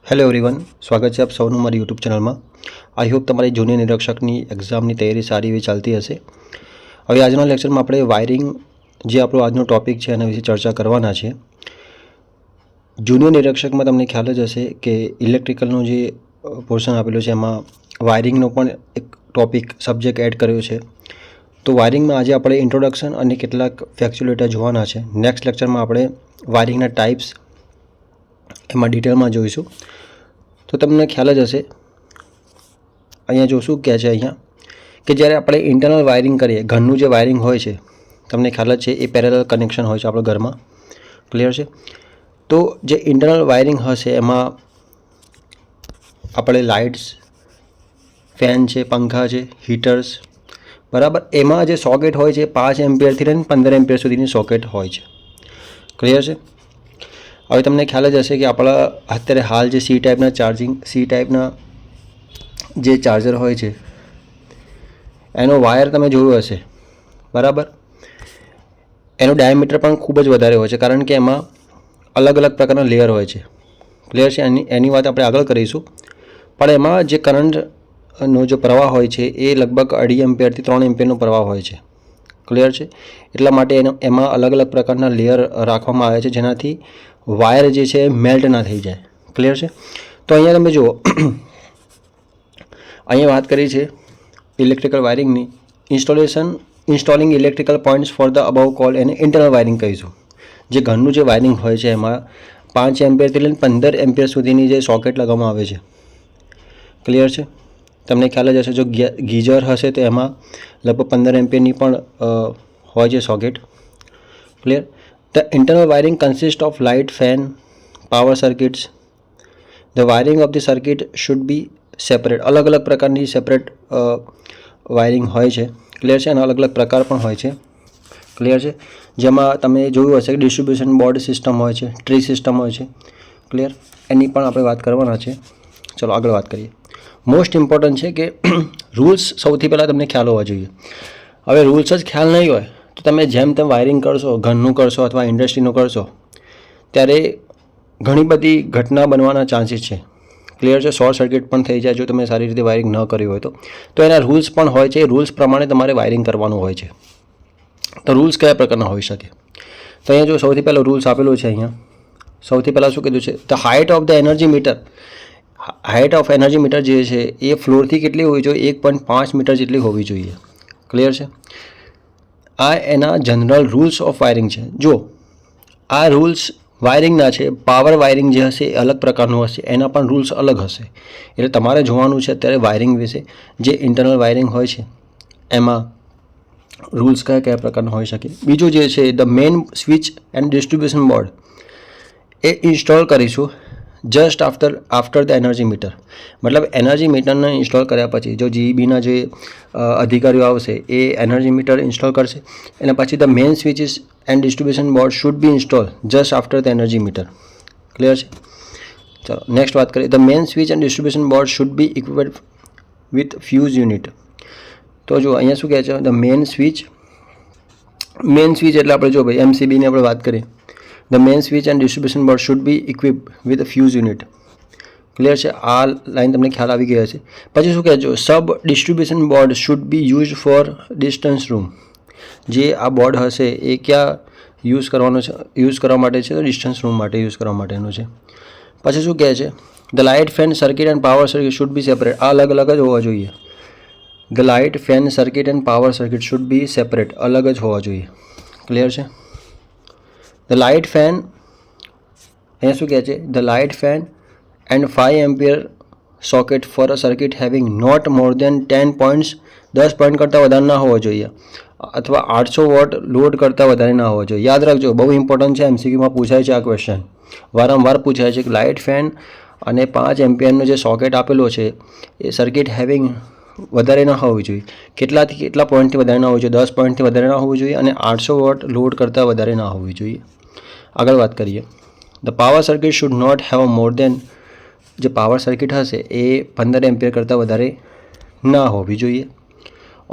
Hello everyone, સ્વાગત છે આપ સૌનું મારી યુટ્યુબ ચેનલમાં. આઈ હોપ તમારી જુનિયર નિરીક્ષકની એક્ઝામની તૈયારી સારી એવી ચાલતી હશે. હવે આજના લેક્ચરમાં આપણે વાયરિંગ જે આપણો આજનો ટૉપિક છે એના વિશે ચર્ચા કરવાના છે. જુનિયર નિરીક્ષકમાં તમને ખ્યાલ જ હશે કે ઇલેક્ટ્રિકલનું જે પોર્શન આપેલું છે એમાં વાયરિંગનો પણ એક ટૉપિક સબ્જેક્ટ એડ કર્યો છે. તો વાયરિંગમાં આજે આપણે ઇન્ટ્રોડક્શન અને કેટલાક ફેક્ચ્યુઅલ જોવાના છે. નેક્સ્ટ લેક્ચરમાં આપણે વાયરિંગના ટાઈપ્સ એમાં ડિટેલમાં જોઈશું. તો તમને ખ્યાલ જ હશે, અહીંયા જોશું કહે છે અહીંયા કે જ્યારે આપણે ઇન્ટરનલ વાયરિંગ કરીએ, ઘરનું જે વાયરિંગ હોય છે તમને ખ્યાલ જ છે એ પેરેલલ કનેક્શન હોય છે આપણા ઘરમાં. ક્લિયર છે? તો જે ઇન્ટરનલ વાયરિંગ હશે એમાં આપણે લાઇટ્સ, ફેન છે, પંખા છે, હીટર્સ, બરાબર, એમાં જે સોકેટ હોય છે 5 એમ્પિયરથી લઈને 15 એમ્પિયર સુધીની સોકેટ હોય છે. ક્લિયર છે? હવે તમને ખ્યાલ જ હશે કે આપણા અત્યારે હાલ જે સી ટાઈપના જે ચાર્જર હોય છે એનો વાયર તમે જોયો હશે, બરાબર. એનો ડાયામીટર પણ ખૂબ જ વધારે હોય છે કારણ કે એમાં અલગ અલગ પ્રકારના લેયર હોય છે. ક્લિયર છે? એની વાત આપણે આગળ કરીશું. પણ એમાં જે કરંટનો જે પ્રવાહ હોય છે એ લગભગ 2.5 એમ્પિયરથી 3 એમ્પિયરનો પ્રવાહ હોય છે. ક્લિયર છે? એટલા માટે એમાં અલગ અલગ પ્રકારના લેયર રાખવામાં આવે છે જેનાથી વાયર જે છે મેલ્ટ ના થઈ જાય. ક્લિયર છે? તો અહીંયા તમે જુઓ, અહીંયા વાત કરી છે ઇલેક્ટ્રિકલ વાયરિંગની. Installing electrical points for the above call એને ઇન્ટરનલ વાયરિંગ કહીશું. જે ઘરનું જે વાયરિંગ હોય છે એમાં 5 એમ્પિયરથી લઈને 15 એમ્પિયર સુધીની જે સોકેટ લગાવવામાં આવે છે. ક્લિયર છે? તમને ખ્યાલ જ હશે, જો ગીઝર હશે તો એમાં લગભગ 15 એમ્પિયરની પણ હોય છે socket. Clear? The internal wiring consist of light, fan, power circuits. The wiring of the circuit should B separate. અલગ અલગ પ્રકારની સેપરેટ વાયરિંગ હોય છે. ક્લિયર છે? અને અલગ અલગ પ્રકાર પણ હોય છે. ક્લિયર છે? જેમાં તમે જોયું હશે કે ડિસ્ટ્રીબ્યુશન બોર્ડ સિસ્ટમ હોય છે, ટ્રી સિસ્ટમ હોય છે. ક્લિયર? એની પણ આપણે વાત કરવાના છે. ચલો આગળ વાત કરીએ. મોસ્ટ ઇમ્પોર્ટન્ટ છે કે રૂલ્સ સૌથી પહેલાં તમને ખ્યાલ હોવા જોઈએ. હવે રૂલ્સ જ ખ્યાલ નહીં હોય તો તમે જેમ તેમ વાયરિંગ કરશો, ઘરનું કરશો અથવા ઇન્ડસ્ટ્રીનું કરશો, ત્યારે ઘણી બધી ઘટના બનવાના ચાન્સીસ છે. ક્લિયર છે? શોર્ટ સર્કિટ પણ થઈ જાય જો તમે સારી રીતે વાયરિંગ ન કર્યું હોય તો એના રૂલ્સ પણ હોય છે. એ રૂલ્સ પ્રમાણે તમારે વાયરિંગ કરવાનું હોય છે. તો રૂલ્સ કયા પ્રકારના હોઈ શકે? તો અહીંયા જો સૌથી પહેલો રૂલ્સ આપેલો છે, અહીંયા સૌથી પહેલાં શું કીધું છે? The height of the energy metre. Height of energy metre જે છે એ ફ્લોરથી કેટલી હોવી જોઈએ? 1.5 મીટર જેટલી હોવી જોઈએ. ક્લિયર છે? આ એના જનરલ રૂલ્સ ઓફ વાયરિંગ છે. જો આ રૂલ્સ વાયરિંગના છે, પાવર વાયરિંગ જે હશે એ અલગ પ્રકારનું હશે, એના પણ રૂલ્સ અલગ હશે. એટલે તમારે જોવાનું છે અત્યારે વાયરિંગ વિશે. જે ઇન્ટરનલ વાયરિંગ હોય છે એમાં રૂલ્સ કયા કયા પ્રકારના હોઈ શકે. બીજું જે છે the main switch and distribution board એ ઇન્સ્ટોલ કરીશું just after the energy meter. મતલબ એનર્જી મીટરને ઇન્સ્ટોલ કર્યા પછી જો જીઈબીના જે અધિકારીઓ આવશે એ એનર્જી મીટર ઇન્સ્ટોલ કરશે. એના પછી the main switches and distribution board should be install just after the energy meter. Clear છે? ચલો નેક્સ્ટ વાત કરીએ. The main switch and distribution board should be equipped with fuse unit. તો જો અહીંયા શું કહે છે? ધ મેઇન સ્વિચ એટલે આપણે જો ભાઈ એમસીબીની આપણે વાત કરીએ. The main switch and distribution board should be equipped with fuse unit. Clear છે? આ લાઈન તમને ખ્યાલ આવી ગઈ હશે. પછી શું કહે છે? Sub distribution board should be use for distance room. જે આ બોર્ડ હશે એ ક્યાં યુઝ કરવાનો છે? યુઝ કરવા માટે છે તો ડિસ્ટન્સ રૂમ માટે યુઝ કરવા માટેનું છે. પછી શું કહે છે? The light, fan, circuit end power circuit should B separate. આ અલગ અલગ જ હોવા જોઈએ. The light, fan, circuit end power circuit should B separate. અલગ જ હોવા જોઈએ. ક્લિયર છે? ધ લાઇટ, ફેન, અહીંયા શું કહે છે? The light, fan and 5 ampere socket for a circuit having not more than 10 points, 10 point કરતાં વધારે ના હોવો જોઈએ, અથવા 800 વોટ લોડ કરતાં વધારે ના હોવો જોઈએ. યાદ રાખજો, બહુ ઇમ્પોર્ટન્ટ છે. એમસીક્યુમાં પૂછાય છે આ ક્વેશ્ચન, વારંવાર પૂછાય છે કે લાઇટ, ફેન અને 5 એમ્પિયરનો જે સોકેટ આપેલો છે એ સર્કિટ હેવિંગ વધારે ના હોવી જોઈએ. કેટલાથી કેટલા પોઈન્ટથી વધારે ના હોવી જોઈએ? 10 પોઈન્ટથી વધારે ના હોવું જોઈએ અને 800 વોટ લોડ કરતાં વધારે ના હોવી જોઈએ. આગળ વાત કરીએ. The power circuit should not have more than, જે પાવર સર્કિટ હશે એ 15 એમ્પિયર કરતાં વધારે ના હોવી જોઈએ.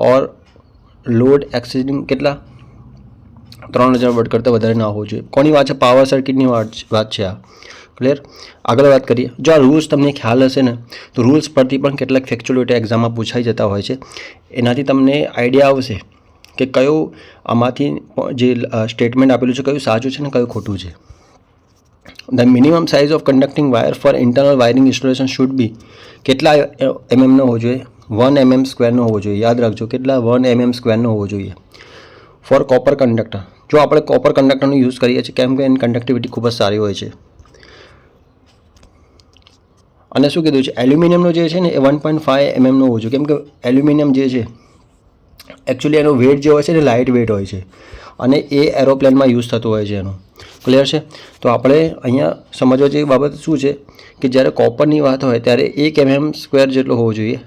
ઓર લોડ એક્સિડિંગ કેટલા? 3000 વોટ કરતાં વધારે ના હોવું જોઈએ. કોની વાત છે? પાવર સર્કિટની વાત છે આ. ક્લિયર. આગળ વાત કરીએ. જો આ રૂલ્સ તમને ખ્યાલ હશે ને તો રૂલ્સ પરથી પણ કેટલાક ફેક્ચ્યુઅલિટી એક્ઝામમાં પૂછાઈ જતા હોય છે. એનાથી તમને આઈડિયા આવશે કે કયું આમાંથી જે સ્ટેટમેન્ટ આપેલું છે કયું સાચું છે ને કયું ખોટું છે. The minimum size of conducting wire for internal wiring installation should be કેટલા એમએમનો હોવો જોઈએ? 1 mm સ્ક્વેરનો હોવો જોઈએ. યાદ રાખજો કેટલા 1 mm સ્ક્વેરનો હોવો જોઈએ ફોર કોપર કંડક્ટર. જો આપણે કોપર કંડક્ટરનો યુઝ કરીએ છીએ કેમ કે એની કન્ડક્ટિવિટી ખૂબ જ સારી હોય છે. અને શું કીધું છે એલ્યુમિનિયમનો જે છે ને એ 1.5 mm હોવો જોઈએ કેમ કે એલ્યુમિનિયમ જે છે એકચ્યુઅલી એનો વેટ જે હોય છે ને લાઇટ વેટ હોય છે અને એ એરોપ્લેનમાં યુઝ થતું હોય છે એનો. ક્લિયર છે. તો આપણે અહીંયા સમજવા જેવી બાબત શું છે કે જ્યારે કોપરની વાત હોય ત્યારે 1 mm સ્ક્વેર જેટલો હોવો જોઈએ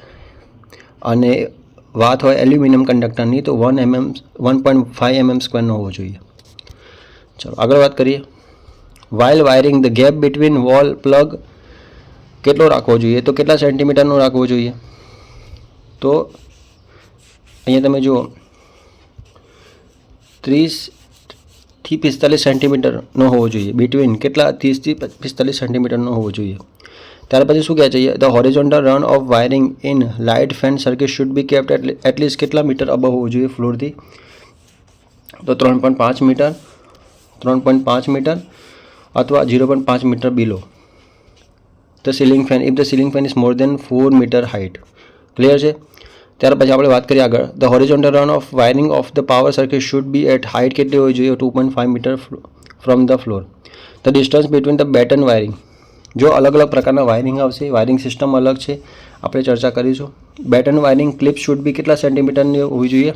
અને વાત હોય એલ્યુમિનિયમ કંડક્ટરની તો 1.5 mm સ્ક્વેરનો હોવો જોઈએ. ચાલો આગળ વાત કરીએ. While wiring the gap between wall plug કેટલો રાખવો જોઈએ? તો કેટલા સેન્ટીમીટરનો રાખવો જોઈએ? તો અહીંયા તમે જુઓ 30 થી 45 સેન્ટીમીટરનો હોવો જોઈએ. બિટવીન કેટલા 30 થી 45 સેન્ટીમીટરનો હોવો જોઈએ. ત્યાર પછી શું કહે છે the horizontal run of wiring in light fan circuit should B kept at least કેટલા મીટર અબવ હોવું જોઈએ ફ્લોરથી? તો 3.5 મીટર, 3.5 મીટર અથવા 0.5 metre below the ceiling fan if the ceiling fan is more than 4 metre height. Clear છે. ત્યાર પછી આપણે વાત કરીએ આગળ. The horizontal run of wiring of the power circuit should be at height કેટલી હોવી જોઈએ? 2.5 metre from the floor. The distance between the batten wiring. જો અલગ અલગ પ્રકારના વાયરિંગ આવશે, વાયરિંગ સિસ્ટમ અલગ છે, આપણે ચર્ચા કરીશું. Batten wiring clip should be કેટલા સેન્ટીમીટરની હોવી જોઈએ?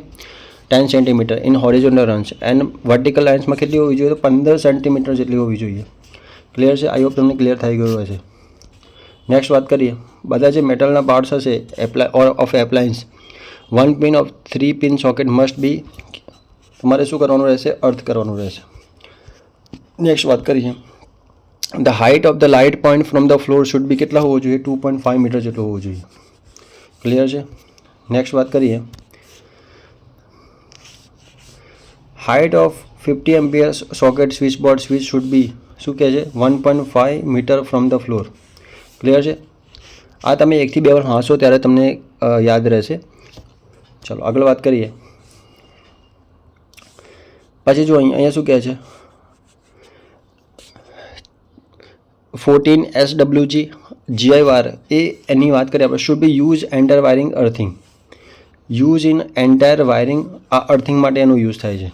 10 centimetre in horizontal runs and vertical લાઇન્સમાં કેટલી હોવી જોઈએ? તો 15 સેન્ટીમીટર જેટલી હોવી જોઈએ. ક્લિયર છે. આઈ હોપ તમને ક્લિયર થઈ ગયું હશે. નેક્સ્ટ વાત કરીએ. બધા જે મેટલના પાર્ટ્સ હશે of appliance 1 pin of 3 pin socket must be તમારે શું કરવાનું રહેશે? અર્થ કરવાનું રહેશે. નેક્સ્ટ વાત કરીએ. The height of the light point from the floor should be કેટલા હોવો જોઈએ? 2.5 મીટર જેટલો હોવો જોઈએ. ક્લિયર છે. નેક્સ્ટ વાત કરીએ. Height of 50 ampere socket switch board switch should be શું કહે છે? 1.5 metre from the floor. Clear છે. આ તમે 1 થી 2 વાર વાંચો ત્યારે તમને યાદ રહેશે. ચાલો આગળ વાત કરીએ. પછી જો અહીંયા શું કહે છે 14 SWG GI વાયર એ એની વાત કરીએ આપણે should be use entire wiring earthing. Use in entire wiring આ અર્થિંગ માટે એનો યુઝ થાય છે.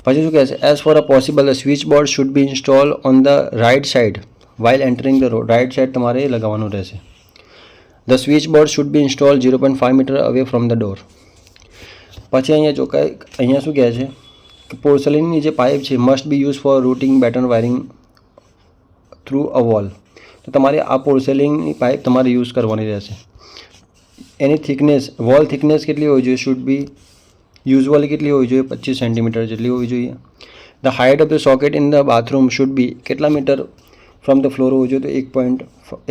પછી શું કહે છે as for a possible switch board should be install on the right side while entering the road. Right side તમારે લગાવવાનું રહેશે. The switch board should be install 0.5 metre away from the door. પછી અહીંયા જો કંઈ અહીંયા શું કહે છે કે પોર્સેલિનની જે પાઇપ છે must be use for routing batten wiring through a wall. તો તમારે આ પોર્સેલિનની પાઇપ તમારે યુઝ કરવાની રહેશે. એની થિકનેસ વોલ થિકનેસ કેટલી હોવી જોઈએ? શુડ બી યુઝવલી કેટલી હોવી જોઈએ? 25 સેન્ટીમીટર જેટલી હોવી જોઈએ. The height of the socket in the bathroom should be કેટલા મીટર ફ્રોમ ધ ફ્લોર હોવું જોઈએ? તો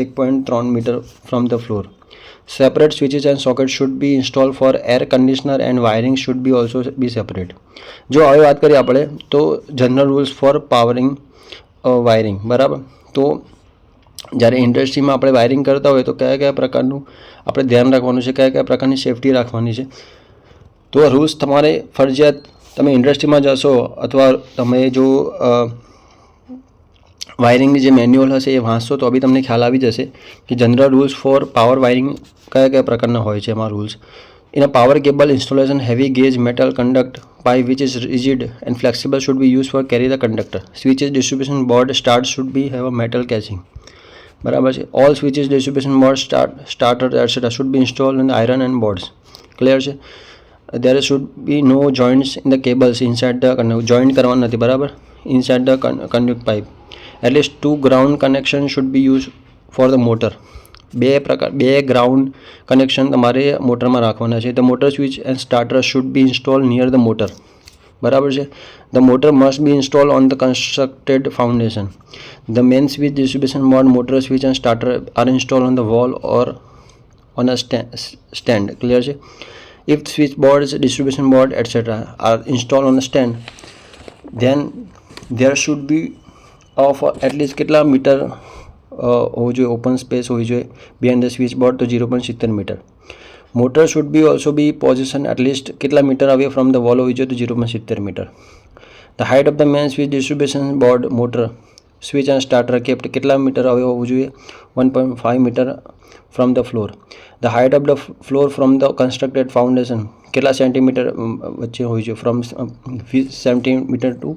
1.3 metre from the floor. Separate switches and socket should be install for air conditioner and wiring should be also be separate. જો હવે વાત કરીએ આપણે તો general rules for powering wiring. બરાબર. તો જ્યારે ઇન્ડસ્ટ્રીમાં આપણે વાયરિંગ કરતા હોય તો કયા કયા પ્રકારનું આપણે ધ્યાન રાખવાનું છે, કયા કયા પ્રકારની સેફટી રાખવાની છે. તો આ રૂલ્સ તમારે ફરજિયાત તમે ઇન્ડસ્ટ્રીમાં જશો અથવા તમે જો વાયરિંગની જે મેન્યુઅલ હશે એ વાંચશો તો બી તમને ખ્યાલ આવી જશે કે general rules four power wiring કયા કયા પ્રકારના હોય છે એમાં રૂલ્સ. એના power cable installation heavy gauge metal conduct pipe which is rigid and flexible should be used for carry the conductor. Switches distribution board start should be have a metal casing. બરાબર છે. All switches distribution board starter etcetera should be install in iron and boards. Clear છે. There should be no joints in the cables inside the joint કરવાનું નથી. બરાબર. Inside the conduct pipe at least 2 ground connection should be use for the motor. બે ground connection તમારે મોટરમાં રાખવાના છે. The motor switch and starter should be install near the motor. બરાબર છે. The motor must be install on the constructed foundation. The main switch distribution board motor switch and starter are install on the wall or on a stand. Clear છે. If switch boards distribution board etcetera are install on a stand then there should be of at least કેટલા metre હોવું જોઈએ, open space હોવી જોઈએ behind the switch board, તો 0.70 metre. Motor should be also be position at least કેટલા metre away from the wall હોવી જોઈએ, તો 0.70 metre. The height of the main switch distribution board motor switch અને સ્ટાર્ટર કેપ્ટ કેટલા metre away હોવું જોઈએ, 1.5 metre from the floor. The height of the floor from the constructed foundation કેટલા centimetre વચ્ચે હોવી જોઈએ, from 20 centimetre to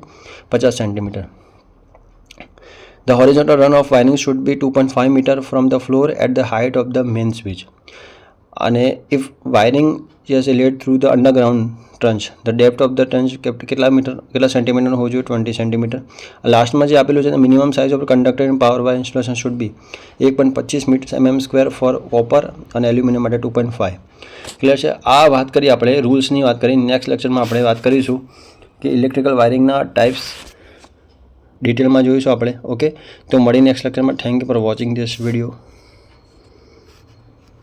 50 centimetre. The horizontal run of wiring should be 2.5 meter from the floor at the height of the main switch. અને if wiring is laid through the underground trench, the depth of the trench કેટલા centimetre હોવું જોઈએ, 20 centimetre. લાસ્ટમાં જે આપેલું છે minimum size of conductor and power wire installation should be 1.25 mm² for copper અને aluminium માટે 2.5. ક્લિયર છે. આ વાત કરી આપણે રૂલ્સની વાત કરી. નેક્સ્ટ લેક્ચરમાં આપણે વાત કરીશું કે ઇલેક્ટ્રિકલ વાયરિંગના ટાઈપ્સ ડિટેલમાં જોઈશું આપણે. ઓકે, તો મળી નેક્સ્ટ લેક્ચરમાં. Thank you for watching this video.